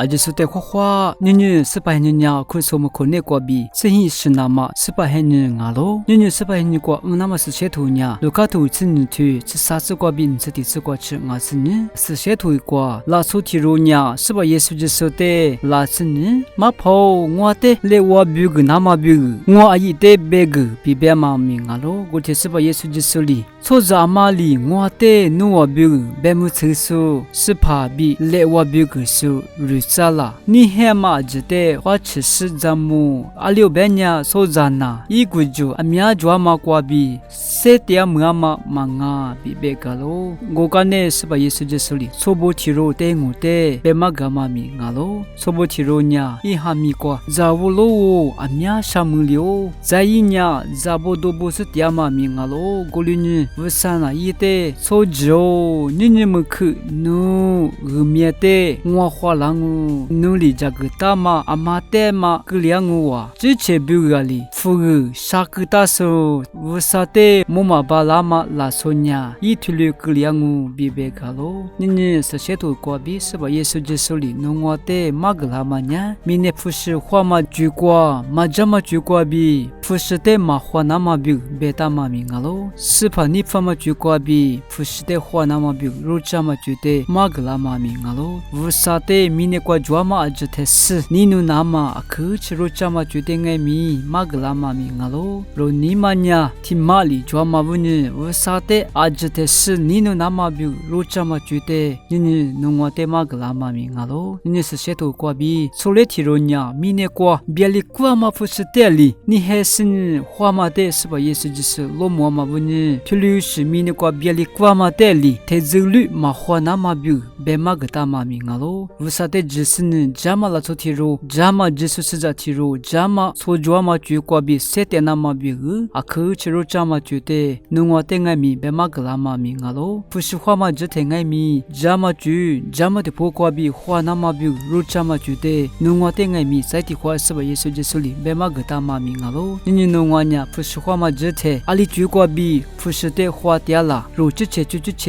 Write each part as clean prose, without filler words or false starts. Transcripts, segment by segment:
阿就说的花女是把女伢可是我们可内过比，生意是那么是把女伢咯，女是把女过，那么是些头伢，卢卡头吃女去，吃啥子过比，吃第次过吃伢是女，是些头过，拉出提肉伢，是把耶稣就说的，拉是女，马跑我的来我比个那么比个，我阿姨的比个比别妈咪伢咯，我就是把耶稣就说哩，错在马里我的努我比个，别么吃素，是怕比来我比个素，如啥啦，你还嘛知道花吃是怎么，阿六别伢说咱呐，一个就阿苗抓嘛过比，谁的么嘛啊比别个咯，我讲呢是把耶稣就说哩，错不提肉的我的，别嘛个嘛咪伢咯，错不提肉伢，一哈咪过，咋不咯，阿苗啥么了，在一伢咋不都不是的嘛咪伢咯，过了呢，不啥那一的，错就你们去努个面的，我花lang努力加个大嘛，阿妈的嘛个两我，之前比个哩，富个啥个大手，不啥的，木马巴拉嘛拉索尼，一推了个两我比别个咯，你是些头过比是把耶稣就说哩，弄我的嘛个拉嘛呢，明年不是花嘛举过，嘛这么举过比，不是的嘛花那么比别大嘛明个咯，是怕你发嘛举过比，不是的花那么比，如这么举的嘛个拉嘛明个咯，不啥的明年过抓嘛就得死，你努那么可吃如这么举的爱咪嘛个拉嘛明个咯，如你嘛呢，听嘛里抓嘛不呢，不啥的就得死，你努那么比如这么举的，你弄我的嘛个拉嘛明个咯，你是些头过比，除了提肉呢，明年过别里过嘛不是的里，你还是花嘛的是把耶稣就是罗摩嘛不呢，提了是明年过别里过嘛的里，太走路嘛花那么比别嘛个大嘛明个咯，不啥的就是呢，加嘛拉出提肉，加嘛就是是在提肉，加嘛所抓嘛举过比谁的那么比个，可吃肉加嘛举的，弄我的爱咪别嘛个拉嘛明个咯，不是花嘛就的爱咪，加嘛举，加嘛的破过比花那么比肉加嘛举的，弄我的爱咪在的花是把耶稣就说哩，别嘛个大嘛明个咯，你弄我呢，不是花嘛就的，阿里举过比，不是的花掉啦，肉就切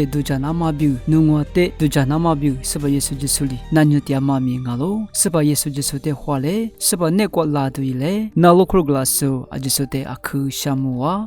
都加那么比，弄我的都加那么比，是把耶稣就说哩，那你的嘛明个咯，是把耶稣就说的花嘞，是把那个拉对嘞，那罗克格拉索，就说的可什么哇？